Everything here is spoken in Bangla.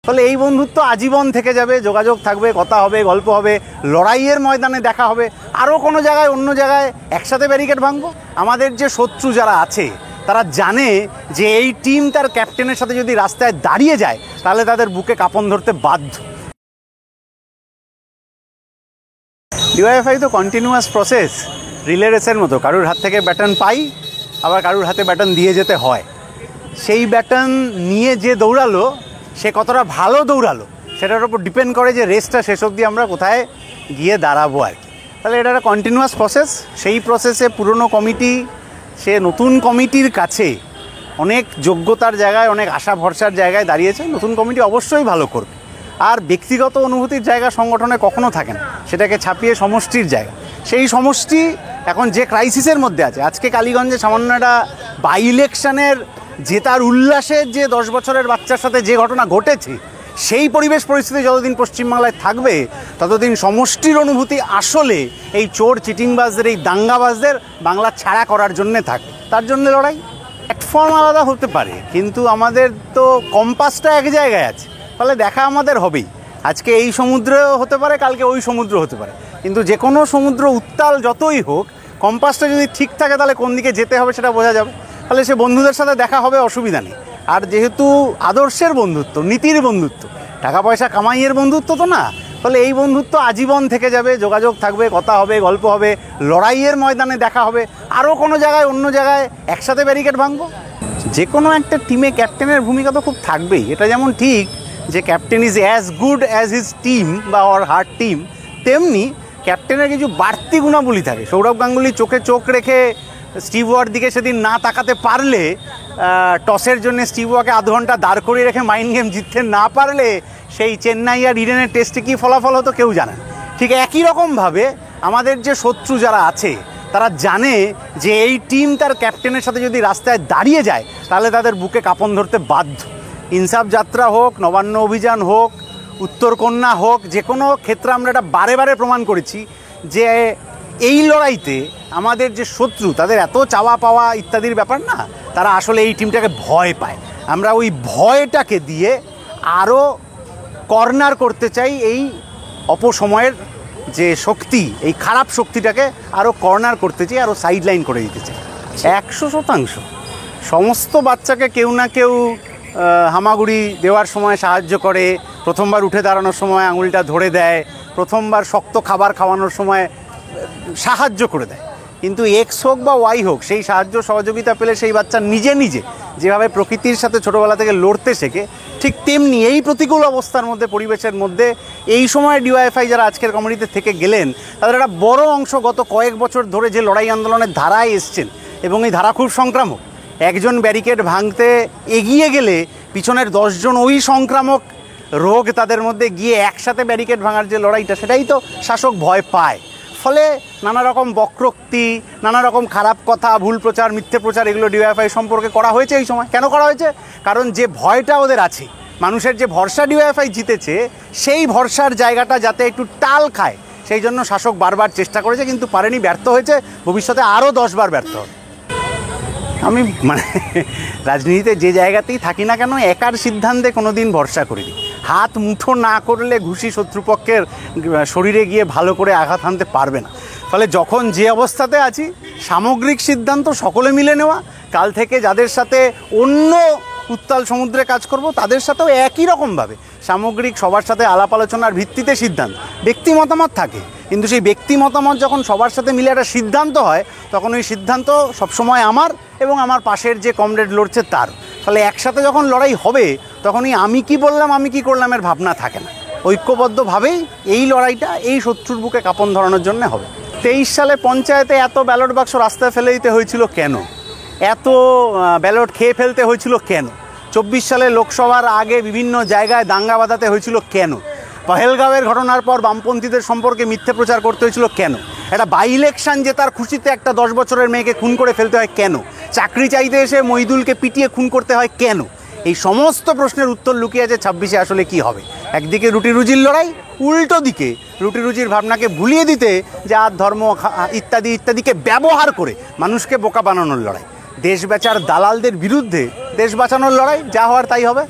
ফলে এই বন্ধুত্ব আজীবন থেকে যাবে, যোগাযোগ থাকবে, কথা হবে, গল্প হবে, লড়াইয়ের ময়দানে দেখা হবে, আরও কোনো জায়গায় অন্য জায়গায় একসাথে ব্যারিকেড ভাঙবো। আমাদের যে শত্রু যারা আছে তারা জানে যে এই টিম তার ক্যাপ্টেনের সাথে যদি রাস্তায় দাঁড়িয়ে যায় তাহলে তাদের বুকে কাঁপন ধরতে বাধ্য। ডিওয়াইএফআই তো কন্টিনিউয়াস প্রসেস, রিলে রেসের মতো, কারুর হাত থেকে ব্যাটন পাই, আবার কারুর হাতে ব্যাটন দিয়ে যেতে হয়। সেই ব্যাটন নিয়ে যে দৌড়ালো সে কতটা ভালো দৌড়ালো সেটার উপর ডিপেন্ড করে যে রেসটা শেষ অবধি আমরা কোথায় গিয়ে দাঁড়াবো আর কি। তাহলে এটা একটা কন্টিনিউয়াস প্রসেস। সেই প্রসেসে পুরনো কমিটি সে নতুন কমিটির কাছে অনেক যোগ্যতার জায়গায়, অনেক আশা ভরসার জায়গায় দাঁড়িয়েছে। নতুন কমিটি অবশ্যই ভালো করবে। আর ব্যক্তিগত অনুভূতির জায়গা সংগঠনে কখনো থাকে না, সেটাকে ছাপিয়ে সমষ্টির জায়গা। সেই সমষ্টি এখন যে ক্রাইসিসের মধ্যে আছে, আজকে কালীগঞ্জে সামান্য একটা বাই ইলেকশনের জেতার উল্লাসের যে 10 বছরের বাচ্চার সাথে যে ঘটনা ঘটেছে, সেই পরিবেশ পরিস্থিতি যতদিন পশ্চিমবাংলায় থাকবে ততদিন সমষ্টির অনুভূতি আসলে এই চোর চিটিংবাজদের, এই দাঙ্গাবাজদের বাংলা ছাড়া করার জন্যে থাকে। তার জন্য লড়াই। প্ল্যাটফর্ম আলাদা হতে পারে, কিন্তু আমাদের তো কম্পাসটা এক জায়গায় আছে, ফলে দেখা আমাদের হবেই। আজকে এই সমুদ্রেও হতে পারে, কালকে ওই সমুদ্র হতে পারে, কিন্তু যে কোনো সমুদ্র উত্তাল যতই হোক, কম্পাসটা যদি ঠিক থাকে তাহলে কোন দিকে যেতে হবে সেটা বোঝা যাবে। তাহলে সে বন্ধুদের সাথে দেখা হবে, অসুবিধা নেই। আর যেহেতু আদর্শের বন্ধুত্ব, নীতির বন্ধুত্ব, টাকা পয়সা কামাইয়ের বন্ধুত্ব তো না, ফলে এই বন্ধুত্ব আজীবন থেকে যাবে, যোগাযোগ থাকবে, কথা হবে, গল্প হবে, লড়াইয়ের ময়দানে দেখা হবে, আরও কোনো জায়গায় অন্য জায়গায় একসাথে ব্যারিকেড ভাঙবো। যে কোনো একটা টিমে ক্যাপ্টেনের ভূমিকা তো খুব থাকবেই। এটা যেমন ঠিক যে captain is as good as his team বা অর হার টিম, তেমনি ক্যাপ্টেনের কিছু বাড়তি গুণাবলী থাকে। সৌরভ গাঙ্গুলি চোখে চোখ রেখে স্টিভ ওয়ার দিকে সেদিন না তাকাতে পারলে, টসের জন্য স্টিভ ওয়াকে আধ ঘন্টা দাঁড় করিয়ে রেখে মাইন্ড গেম জিততে না পারলে সেই চেন্নাই আর ইডেনের টেস্টে কী ফলাফল হতো কেউ জানে। ঠিক একই রকমভাবে আমাদের যে শত্রু যারা আছে তারা জানে যে এই টিম তার ক্যাপ্টেনের সাথে যদি রাস্তায় দাঁড়িয়ে যায় তাহলে তাদের বুকে কাঁপন ধরতে বাধ্য। ইনসাফ যাত্রা হোক, নবান্ন অভিযান হোক, উত্তরকন্যা হোক, যে কোনো ক্ষেত্রে আমরা এটা বারে বারে প্রমাণ করেছি যে এই লড়াইতে আমাদের যে শত্রু তাদের এত চাওয়া পাওয়া ইত্যাদির ব্যাপার না, তারা আসলে এই টিমটাকে ভয় পায়। আমরা ওই ভয়টাকে দিয়ে আরও কর্নার করতে চাই, এই অপসময়ের যে শক্তি, এই খারাপ শক্তিটাকে আরও কর্নার করতে চাই, আরও সাইডলাইন করে দিতে চাই। 100% সমস্ত বাচ্চাকে কেউ না কেউ হামাগুড়ি দেওয়ার সময় সাহায্য করে, প্রথমবার উঠে দাঁড়ানোর সময় আঙুলটা ধরে দেয়, প্রথমবার শক্ত খাবার খাওয়ানোর সময় সাহায্য করে দেয়। কিন্তু এক্স হোক বা ওয়াই হোক, সেই সাহায্য সহযোগিতা পেলে সেই বাচ্চা নিজে নিজে যেভাবে প্রকৃতির সাথে ছোটোবেলা থেকে লড়তে শেখে, ঠিক তেমনি এই প্রতিকূল অবস্থার মধ্যে, পরিবেশের মধ্যে এই সময় ডিওয়াইএফআই যারা আজকের কমিটিতে থেকে গেলেন তাদের একটা বড় অংশ গত কয়েক বছর ধরে যে লড়াই আন্দোলনের ধারায় এসছেন, এবং এই ধারা খুব সংক্রামক। একজন ব্যারিকেড ভাঙতে এগিয়ে গেলে পিছনের 10 জন ওই সংক্রামক রোগ তাদের মধ্যে গিয়ে একসাথে ব্যারিকেড ভাঙার যে লড়াইটা, সেটাই তো শাসক ভয় পায়। ফলে নানা রকম বক্রোক্তি, নানা রকম খারাপ কথা, ভুল প্রচার, মিথ্যে প্রচার, এগুলো ডিওয়াইএফআই সম্পর্কে করা হয়েছে এই সময়। কেন করা হয়েছে? কারণ যে ভয়টা ওদের আছে, মানুষের যে ভরসা ডিওয়াইএফআই জিতেছে, সেই ভরসার জায়গাটা যাতে একটু টাল খায় সেই জন্য শাসক বারবার চেষ্টা করেছে, কিন্তু পারেনি, ব্যর্থ হয়েছে। ভবিষ্যতে আরও 10 বার ব্যর্থ হবে। আমি রাজনীতিতে যে জায়গাতেই থাকি না কেন, একার সিদ্ধান্তে কোনো দিন ভরসা করিনি। হাত মুঠো না করলে ঘুষি শত্রুপক্ষের শরীরে গিয়ে ভালো করে আঘাত হানতে পারবে না। ফলে যখন যে অবস্থাতে আছি, সামগ্রিক সিদ্ধান্ত সকলে মিলে নেওয়া। কাল থেকে যাদের সাথে অন্য উত্তাল সমুদ্রে কাজ করব তাদের সাথেও একই রকমভাবে সামগ্রিক সবার সাথে আলাপ আলোচনার ভিত্তিতে সিদ্ধান্ত। ব্যক্তি মতামত থাকে, কিন্তু সেই ব্যক্তি মতামত যখন সবার সাথে মিলে একটা সিদ্ধান্ত হয়, তখন ওই সিদ্ধান্ত সবসময় আমার এবং আমার পাশের যে কমরেড লড়ছে তার। ফলে একসাথে যখন লড়াই হবে তখনই আমি কি বললাম, আমি কি করলাম এর ভাবনা থাকে না। ঐক্যবদ্ধভাবেই এই লড়াইটা এই শত্রুর বুকে কাঁপন ধরানোর জন্য হবে। 23 সালে পঞ্চায়েতে এত ব্যালট বাক্স রাস্তায় ফেলে দিতে হয়েছিল কেন? এত ব্যালট খেয়ে ফেলতে হয়েছিল কেন? 24 সালে লোকসভার আগে বিভিন্ন জায়গায় দাঙ্গা বাঁধাতে হয়েছিল কেন? পহেলগাঁওয়ের ঘটনার পর বামপন্থীদের সম্পর্কে মিথ্যে প্রচার করতে হয়েছিল কেন? একটা বাই ইলেকশন জেতার খুশিতে একটা 10 বছরের মেয়েকে খুন করে ফেলতে হয় কেন? চাকরি চাইতে এসে মইদুলকে পিটিয়ে খুন করতে হয় কেন? এই সমস্ত প্রশ্নের উত্তর লুকিয়ে আছে 26-এ আসলে কি হবে। একদিকে রুটি রুজির লড়াই, উল্টো দিকে রুটি রুজির ভাবনাকে ভুলিয়ে দিতে জাত, ধর্ম ইত্যাদি ইত্যাদিকে ব্যবহার করে মানুষকে বোকা বানানোর লড়াই। দেশ বেচার দালালদের বিরুদ্ধে দেশ বাঁচানোর লড়াই, যা হওয়ার তাই হবে।